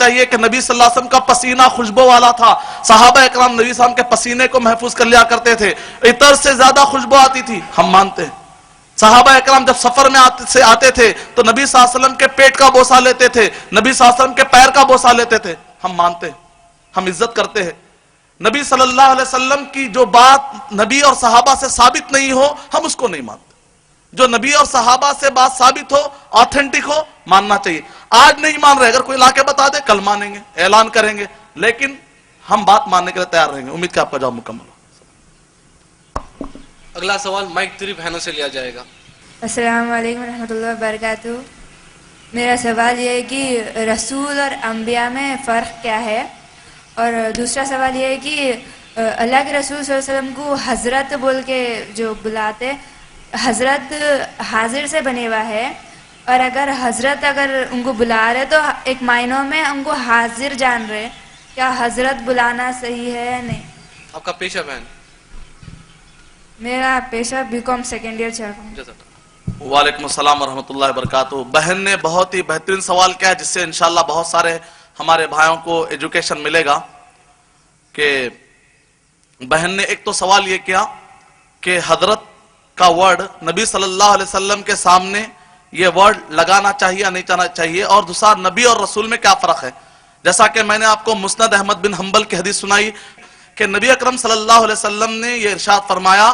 چاہیے کہ نبی صلی اللہ علیہ وسلم کا پسینہ خوشبو والا تھا. صحابہ اکرام نبی صلی اللہ علیہ وسلم کے پسینے کو محفوظ کر لیا کرتے تھے. عطر سے زیادہ خوشبو آتی تھی, ہم مانتے ہیں. صحابہ اکرام جب سفر میں آتے تھے تو نبی صلی اللہ علیہ وسلم کے پیٹ کا بوسہ لیتے تھے, نبی صلی اللہ علیہ وسلم کے پیر کا بوسہ لیتے تھے, ہم مانتے ہیں, ہم عزت کرتے ہیں. نبی صلی اللہ علیہ وسلم کی جو بات نبی اور صحابہ سے ثابت نہیں ہو, ہم اس کو نہیں مانتے. جو نبی اور صحابہ سے بات ثابت ہو, آتھینٹک ہو, ماننا چاہیے. آج نہیں مان رہے, اگر کوئی لا کے بتا دے کل مانیں گے, اعلان کریں گے, لیکن ہم بات ماننے کے لیے تیار رہیں گے. امید کہ آپ کا جواب مکمل ہو. اگلا سوال مائک 3 بہنوں سے لیا جائے گا. السلام علیکم ورحمۃ اللہ وبرکاتہ. میرا سوال یہ ہے کہ رسول اور انبیاء میں فرق کیا ہے, اور دوسرا سوال یہ ہے کہ اللہ کے رسول صلی اللہ علیہ وسلم کو حضرت بول کے جو بلاتے, حضرت حاضر سے بنے ہوا ہے, اور اگر حضرت اگر ان کو بلا رہے تو ایک معنوں میں ان کو حاضر جان رہے, کیا حضرت بلانا صحیح ہے یا نہیں؟ آپ کا پیشہ بہن؟ میرا پیشہ بیکام سیکنڈ ایئر چل رہا ہے. وعلیکم السلام ورحمۃ اللہ وبرکاتہ. بہن نے بہت ہی بہترین سوال کیا ہے, جس سے انشاءاللہ بہت سارے ہمارے بھائیوں کو ایجوکیشن ملے گا. کہ بہن نے ایک تو سوال یہ کیا کہ حضرت کا ورڈ نبی صلی اللہ علیہ وسلم کے سامنے یہ ورڈ لگانا چاہیے یا نہیں چاہنا چاہیے, اور دوسرا نبی اور رسول میں کیا فرق ہے. جیسا کہ میں نے آپ کو مسند احمد بن حنبل کی حدیث سنائی کہ نبی اکرم صلی اللہ علیہ وسلم نے یہ ارشاد فرمایا,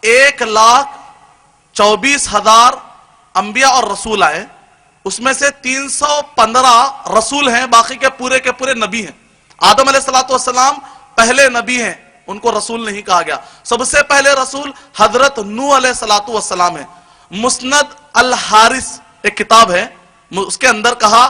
1,24,000 انبیاء اور رسول آئے, اس میں سے 315 رسول ہیں, باقی کے پورے نبی ہیں. آدم علیہ السلام پہلے نبی ہیں, ان کو رسول نہیں کہا گیا. سب سے پہلے رسول حضرت نوح علیہ السلام ہے. مسند الحارث ایک کتاب ہے, اس کے اندر کہا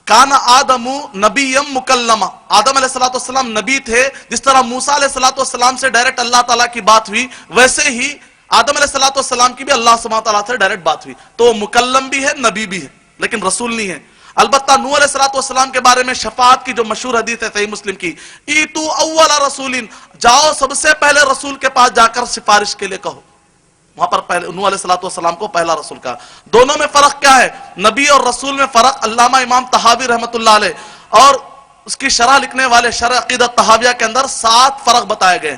کان آدم نبیم مکلمہ, آدم علیہ السلام نبی تھے. جس طرح موسیٰ علیہ السلام سے ڈائریکٹ اللہ تعالیٰ کی بات ہوئی, ویسے ہی آدم علیہ السلام کی بھی اللہ سبحانہ تعالیٰ سے ڈائریکٹ بات ہوئی. تو وہ مکلم بھی ہے, نبی بھی ہے, لیکن رسول نہیں ہے. البتہ نوح علیہ السلام کے بارے میں شفاعت کی جو مشہور حدیث ہے صحیح مسلم کی, ایتو اول رسول, جاؤ سب سے پہلے رسول کے پاس جا کر سفارش کے لیے کہو. وہاں پر پہلے نوح علیہ السلام کو پہلا رسول کہا. دونوں میں فرق کیا ہے, نبی اور رسول میں فرق علامہ امام طحاوی رحمۃ اللہ علیہ اور اس کی شرح لکھنے والے شرح عقیدت طحاویہ کے اندر 7 فرق بتائے گئے.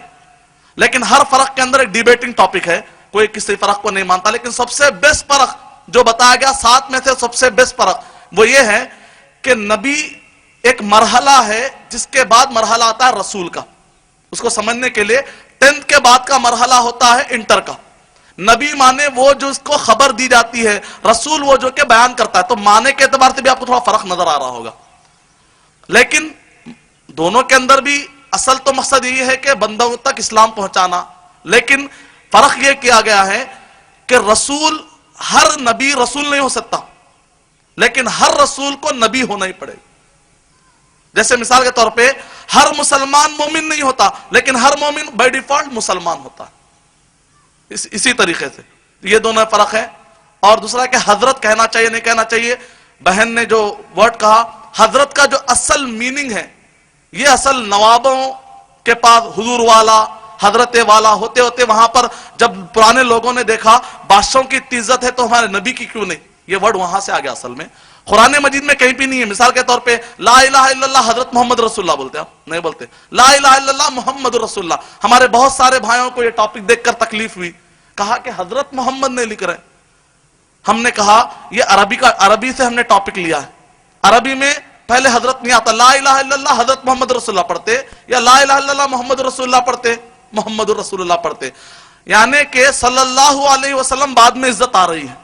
لیکن ہر فرق کے اندر ایک ڈیبیٹنگ ٹاپک ہے, کوئی کسی فرق کو نہیں مانتا. لیکن سب سے بیسٹ فرق جو بتایا گیا 7 میں سے سب سے بیسٹ فرق وہ یہ ہے کہ نبی ایک مرحلہ ہے, جس کے بعد مرحلہ آتا ہے رسول کا. اس کو سمجھنے کے لیے 10th کے بعد کا مرحلہ ہوتا ہے انٹر کا. نبی مانے وہ جو اس کو خبر دی جاتی ہے, رسول وہ جو کہ بیان کرتا ہے. تو مانے کے اعتبار سے بھی آپ کو تھوڑا فرق نظر آ رہا ہوگا, لیکن دونوں کے اندر بھی اصل تو مقصد یہ ہے کہ بندوں تک اسلام پہنچانا. لیکن فرق یہ کیا گیا ہے کہ رسول, ہر نبی رسول نہیں ہو سکتا, لیکن ہر رسول کو نبی ہونا ہی پڑے. جیسے مثال کے طور پہ ہر مسلمان مومن نہیں ہوتا, لیکن ہر مومن بائی ڈیفالٹ مسلمان ہوتا ہے. اسی طریقے سے یہ دونوں فرق ہے. اور دوسرا کہ حضرت کہنا چاہیے نہیں کہنا چاہیے. بہن نے جو ورڈ کہا حضرت کا جو اصل میننگ ہے, یہ اصل نوابوں کے پاس حضور والا حضرت والا ہوتے ہوتے وہاں پر جب پرانے لوگوں نے دیکھا بادشاہوں کی اتنی عزت ہے تو ہمارے نبی کی کیوں نہیں, یہ ورڈ وہاں سے آ گیا. اصل میں قرآن مجید میں کہیں بھی نہیں ہے. مثال کے طور پہ لا الہ الا اللہ حضرت محمد رسول اللہ بولتے, آپ نہیں بولتے لا الہ الا اللہ محمد رسول اللہ. ہمارے بہت سارے بھائیوں کو یہ ٹاپک دیکھ کر تکلیف ہوئی, کہا کہ حضرت محمد نہیں لکھ رہے. ہم نے کہا یہ عربی سے ہم نے ٹاپک لیا ہے. عربی میں پہلے حضرت نہیں آتا, لا الہ الا اللہ حضرت محمد رسول اللہ پڑھتے, یا لا الہ الا اللہ محمد رسول اللہ پڑھتے, محمد رسول اللہ پڑھتے. یعنی کہ صلی اللہ علیہ وسلم بعد میں عزت آ رہی ہے.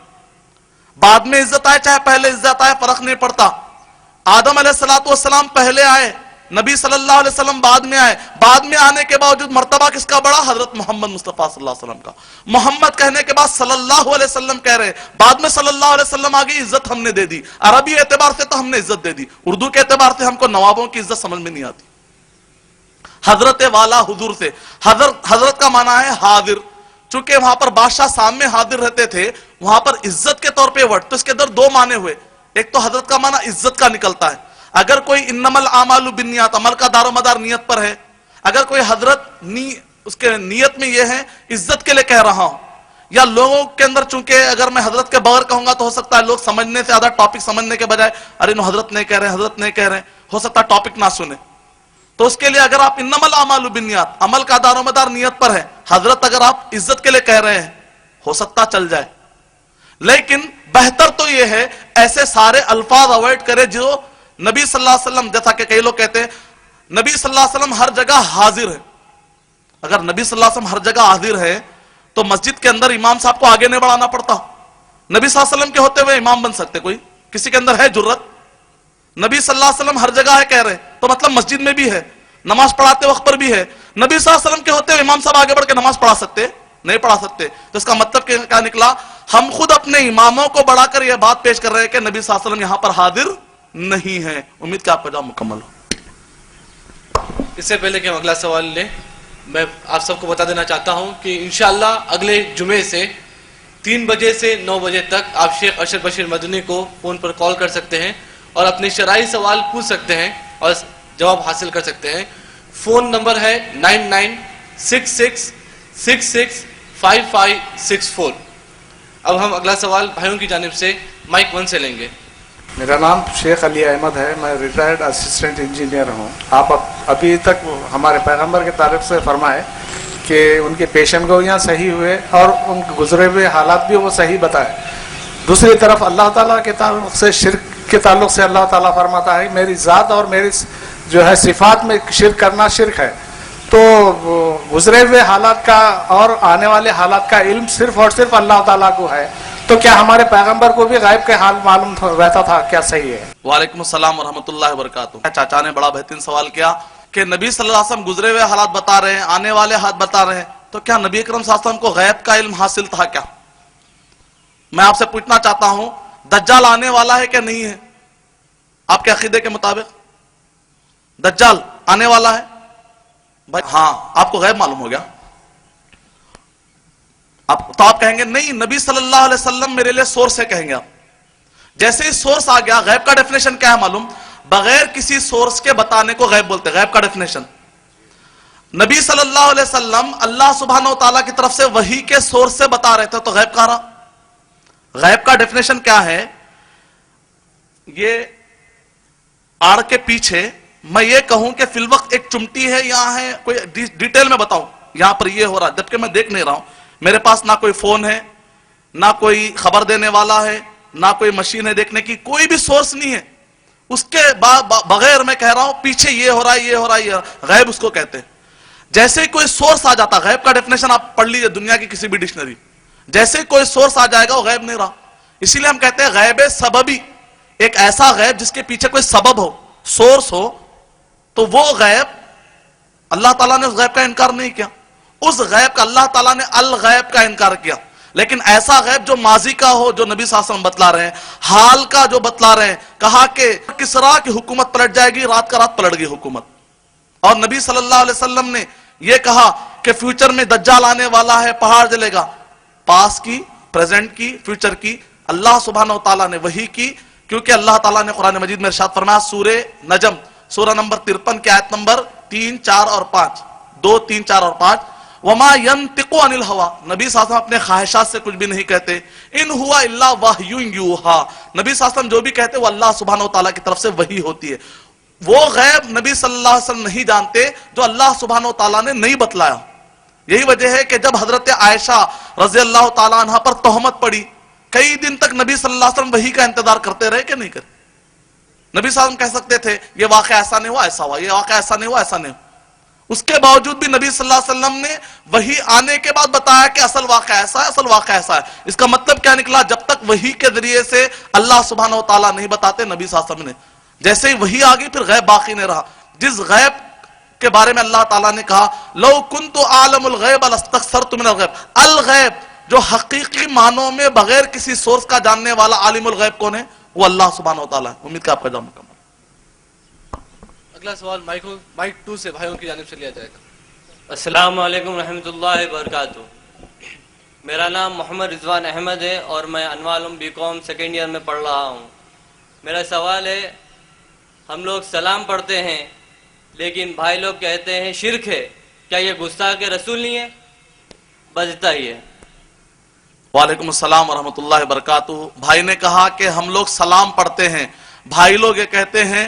بعد میں عزت آئے چاہے پہلے عزت آئے, فرق نہیں پڑتا. آدم علیہ السلام پہلے آئے, نبی صلی اللہ علیہ وسلم بعد میں آئے. بعد میں آنے کے باوجود مرتبہ کس کا بڑا, حضرت محمد مصطفیٰ صلی اللہ علیہ وسلم کا. محمد کہنے کے بعد صلی اللہ علیہ وسلم کہہ رہے, بعد میں صلی اللہ علیہ وسلم آگے عزت ہم نے دے دی. عربی اعتبار سے تو ہم نے عزت دے دی, اردو کے اعتبار سے ہم کو نوابوں کی عزت سمجھ میں نہیں آتی. حضرت والا حضور سے, حضرت کا معنی ہے حاضر. چونکہ وہاں پر بادشاہ سامنے حاضر رہتے تھے, وہاں پر عزت کے طور پہ ورڈ, تو اس کے اندر 2 معنی ہوئے. ایک تو حضرت کا معنی عزت کا نکلتا ہے. اگر کوئی انما الاعمال بالنیات, عمل کا دار و مدار نیت پر ہے. اگر کوئی حضرت اس کے نیت میں یہ ہے عزت کے لیے کہہ رہا ہوں, یا لوگوں کے اندر چونکہ اگر میں حضرت کے بغیر کہوں گا تو ہو سکتا ہے لوگ سمجھنے سے زیادہ ٹاپک سمجھنے کے بجائے ارے نو حضرت نہیں کہہ رہے, حضرت نہیں کہہ رہے, ہو سکتا ٹاپک نہ سنے. تو اس کے لیے اگر آپ انمل اعمال بالنیات، عمل کا دار و مدار نیت پر ہے، حضرت اگر آپ عزت کے لیے کہہ رہے ہیں ہو سکتا چل جائے، لیکن بہتر تو یہ ہے ایسے سارے الفاظ اوائڈ کرے جو نبی صلی اللہ علیہ وسلم، جیسا کہ کئی لوگ کہتے ہیں نبی صلی اللہ علیہ وسلم ہر جگہ حاضر ہے. اگر نبی صلی اللہ علیہ وسلم ہر جگہ حاضر ہے تو مسجد کے اندر امام صاحب کو آگے نہیں بڑھانا پڑتا. نبی صلی اللہ علیہ وسلم کے ہوتے ہوئے امام بن سکتے کوئی؟ کسی کے اندر ہے جرت؟ نبی صلی اللہ علیہ وسلم ہر جگہ ہے کہہ رہے تو مطلب مسجد میں بھی ہے، نماز پڑھاتے وقت پر بھی ہے. نبی صلی اللہ علیہ وسلم کے ہوتے ہوئے امام صاحب آگے بڑھ کے نماز پڑھا سکتے؟ نہیں پڑھا سکتے. تو اس کا مطلب کیا نکلا؟ ہم خود اپنے اماموں کو بڑھا کر یہ بات پیش کر رہے ہیں کہ نبی صلی اللہ علیہ وسلم یہاں پر حاضر نہیں ہے. امید کہ آپ کا جواب مکمل ہو. اس سے پہلے کہ ہم اگلا سوال لیں، میں آپ سب کو بتا دینا چاہتا ہوں کہ انشاءاللہ اگلے جمعے سے 3 بجے سے 9 بجے تک آپ شیخ ارشد بشیر مدنی کو فون پر کال کر سکتے ہیں اور اپنے شرعی سوال پوچھ سکتے ہیں اور جواب حاصل کر سکتے ہیں. فون نمبر ہے 9966665564. اب ہم اگلا سوال بھائیوں کی جانب سے مائک 1 سے لیں گے. میرا نام شیخ علی احمد ہے، میں ریٹائرڈ اسسٹنٹ انجینئر ہوں. آپ ابھی تک ہمارے پیغمبر کے تعلق سے فرمائے کہ ان کے پیشن گوئیاں صحیح ہوئے اور ان کے گزرے ہوئے حالات بھی وہ صحیح بتائے. دوسری طرف اللہ تعالیٰ کے تعلق سے، شرک کے تعلق سے اللہ تعالیٰ فرماتا ہے میری ذات اور میری جو ہے صفات میں شرک کرنا شرک ہے. تو گزرے ہوئے حالات کا اور آنے والے حالات کا علم صرف اور صرف اللہ تعالیٰ کو ہے. تو کیا ہمارے پیغمبر کو بھی غیب کے حال معلوم رہتا تھا؟ کیا صحیح ہے؟ وعلیکم السلام ورحمۃ اللہ وبرکاتہ. چاچا نے بڑا بہترین سوال کیا کہ نبی صلی اللہ علیہ وسلم گزرے ہوئے حالات بتا رہے ہیں، آنے والے حالات بتا رہے ہیں، تو کیا نبی اکرم صلی اللہ علیہ وسلم کو غیب کا علم حاصل تھا کیا؟ میں آپ سے پوچھنا چاہتا ہوں دجال آنے والا ہے کہ نہیں ہے؟ آپ کے عقیدے کے مطابق دجال آنے والا ہے؟ بھائی ہاں، آپ کو غیب معلوم ہو گیا. تو آپ کہیں گے نہیں نبی صلی اللہ علیہ وسلم میرے لیے سورس ہے، کہیں گے آپ. جیسے ہی سورس آ گیا، غیب کا ڈیفینیشن کیا ہے معلوم؟ بغیر کسی سورس کے بتانے کو غیب بولتے. غیب کا ڈیفینیشن نبی صلی اللہ علیہ وسلم اللہ سبحانہ و تعالیٰ کی طرف سے وحی کے سورس سے بتا رہے تھے، تو غیب کہا رہا. غیب کا ڈیفینیشن کیا ہے؟ یہ آڑ کے پیچھے میں یہ کہوں کہ فی الوقت ایک چمٹی ہے یہاں ہے، کوئی ڈیٹیل میں بتاؤں یہاں پر یہ ہو رہا، جبکہ میں دیکھ نہیں رہا ہوں. میرے پاس نہ کوئی فون ہے، نہ کوئی خبر دینے والا ہے، نہ کوئی مشین ہے دیکھنے کی، کوئی بھی سورس نہیں ہے. اس کے بغیر میں کہہ رہا ہوں پیچھے یہ ہو رہا ہے، یہ ہو رہا ہے، یہ غیب اس کو کہتے ہیں. جیسے ہی کوئی سورس آ جاتا، غیب کا ڈیفینیشن آپ پڑھ لیجئے دنیا کی کسی بھی ڈکشنری، جیسے ہی کوئی سورس آ جائے گا وہ غیب نہیں رہا. اسی لیے ہم کہتے ہیں غیب سببی، ایک ایسا غیب جس کے پیچھے کوئی سبب ہو، سورس ہو، تو وہ غیب اللہ تعالیٰ نے اس غیب کا انکار نہیں کیا. اس غیب کا اللہ تعالیٰ نے الغیب کا انکار کیا. لیکن ایسا غیب جو ماضی کا ہو، جو نبی صلی اللہ علیہ وسلم بتلا رہے ہیں، حال کا جو بتلا رہے ہیں، کہا کہ کسرا کی حکومت پلٹ جائے گی، رات کا رات پلٹ گئی حکومت. اور نبی صلی اللہ علیہ وسلم نے یہ کہا کہ فیوچر میں دجال آنے والا ہے، پہاڑ جلے گا. پاس کی، پریزنٹ کی، فیوچر کی اللہ سبحانہ و تعالیٰ نے وحی کی، کیونکہ اللہ تعالیٰ نے قرآن مجید میں ارشاد فرمایا سورہ نجم سورہ نمبر 53 کی آیت نمبر 3، 4 اور 5، 2، 3، 4 اور 5، وما ينطق عن الهوى، نبی صلی اللہ علیہ وسلم اپنے خواہشات سے کچھ بھی نہیں کہتے. ان ہوا الا وحی یوحى، نبی صلی اللہ علیہ وسلم جو بھی کہتے وہ اللہ سبحانہ و تعالیٰ کی طرف سے وحی ہوتی ہے. وہ غیب نبی صلی اللہ علیہ وسلم نہیں جانتے جو اللہ سبحانہ و تعالیٰ نے نہیں بتلایا. یہی وجہ ہے کہ جب حضرت عائشہ رضی اللہ تعالیٰ عنہ پر تہمت پڑی، کئی دن تک نبی صلی اللہ علیہ وسلم وحی کا انتظار کرتے رہے کہ نہیں کرتے. نبی صلی اللہ علیہ وسلم کہہ سکتے تھے یہ واقعہ ایسا نہیں ہوا، ایسا ہوا، یہ واقعہ ایسا نہیں ہوا، ایسا نہیں ہوا. اس کے باوجود بھی نبی صلی اللہ علیہ وسلم نے وحی آنے کے بعد بتایا کہ اصل واقعہ ایسا ہے، اصل واقعہ ایسا ہے. اس کا مطلب کیا نکلا؟ جب تک وحی کے ذریعے سے اللہ سبحانہ و تعالیٰ نہیں بتاتے نبی صلی اللہ علیہ وسلم نے، جیسے ہی وحی آ گئی پھر غیب باقی نہیں رہا. جس غیب کے بارے میں اللہ تعالیٰ نے کہا لو کنت اعلم الغیب لاستکثرت من الغیب، الغیب جو حقیقی معنوں میں بغیر کسی سورس کا جاننے والا عالم الغیب کون ہے؟ وہ اللہ سبحانہ و تعالیٰ ہے. امید کہ آپ کا جواب مکمل. اگلا سوال مائک 2 سے بھائیوں کی جانب سے لیا جائے گا. السلام علیکم رحمۃ اللہ وبرکاتہ. میرا نام محمد رضوان احمد ہے اور میں انوار علوم BCom سیکنڈ ایئر میں پڑھ رہا ہوں. میرا سوال ہے، ہم لوگ سلام پڑھتے ہیں لیکن بھائی لوگ کہتے ہیں شرک ہے، کیا یہ گستاخ رسول نہیں ہے؟ بس اتنا ہی ہے. وعلیکم السلام ورحمۃ اللہ وبرکاتہ. بھائی نے کہا کہ ہم لوگ سلام پڑھتے ہیں، بھائی لوگ یہ کہتے ہیں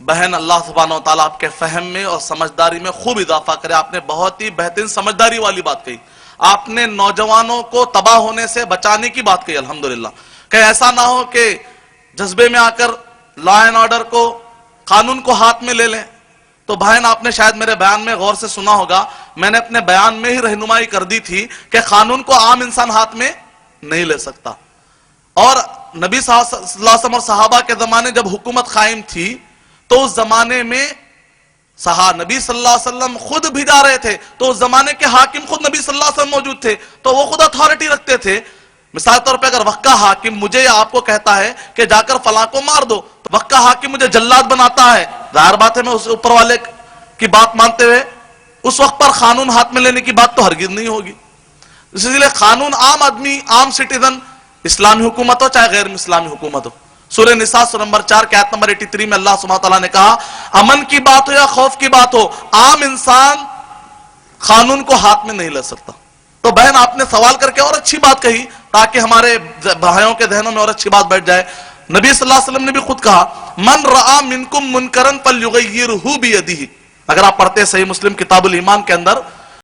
بہن اللہ سبحانہ و تعالیٰ آپ کے فہم میں اور سمجھداری میں خوب اضافہ کرے. آپ نے بہت ہی بہترین سمجھداری والی بات کہی. آپ نے نوجوانوں کو تباہ ہونے سے بچانے کی بات کہی الحمدللہ. کہ ایسا نہ ہو کہ جذبے میں آ کر لا اینڈ آرڈر کو قانون کو ہاتھ میں لے لیں. تو بہن آپ نے شاید میرے بیان میں غور سے سنا ہوگا, میں نے اپنے بیان میں ہی رہنمائی کر دی تھی کہ قانون کو عام انسان ہاتھ میں نہیں لے سکتا. اور نبی صلی اللہ علیہ وسلم اور صحابہ کے زمانے جب حکومت قائم تھی تو اس زمانے میں نبی صلی اللہ علیہ وسلم خود بھی جا رہے تھے, تو اس زمانے کے حاکم خود نبی صلی اللہ علیہ وسلم موجود تھے, تو وہ خود اتھارٹی رکھتے تھے. مثال طور پہ اگر وقت کا حاکم مجھے یا آپ کو کہتا ہے کہ جا کر فلاں کو مار دو, تو وقت کا حاکم مجھے جلاد بناتا ہے, ظاہر بات ہے میں اس اوپر والے کی بات مانتے ہوئے اس وقت پر قانون ہاتھ میں لینے کی بات تو ہرگز نہیں ہوگی. اسی لیے قانون عام آدمی, عام سٹیزن, اسلامی حکومت ہو چاہے غیر اسلامی حکومت ہو. سورہ نساء سورہ نمبر 4 کی آیت نمبر 83 میں اللہ سبحانہ تعالیٰ نے کہا امن کی بات ہو یا خوف کی بات ہو, عام انسان قانون کو ہاتھ میں نہیں لے سکتا. تو بہن آپ نے سوال کر کے اور اچھی بات کہی تاکہ ہمارے بھائیوں کے ذہنوں میں اور اچھی بات بیٹھ جائے. نبی صلی اللہ علیہ وسلم نے بھی خود کہا من رآ منکم منکرا فلیغیرہ بیدہ. اگر آپ پڑھتے ہیں صحیح مسلم کتاب الایمان کے اندر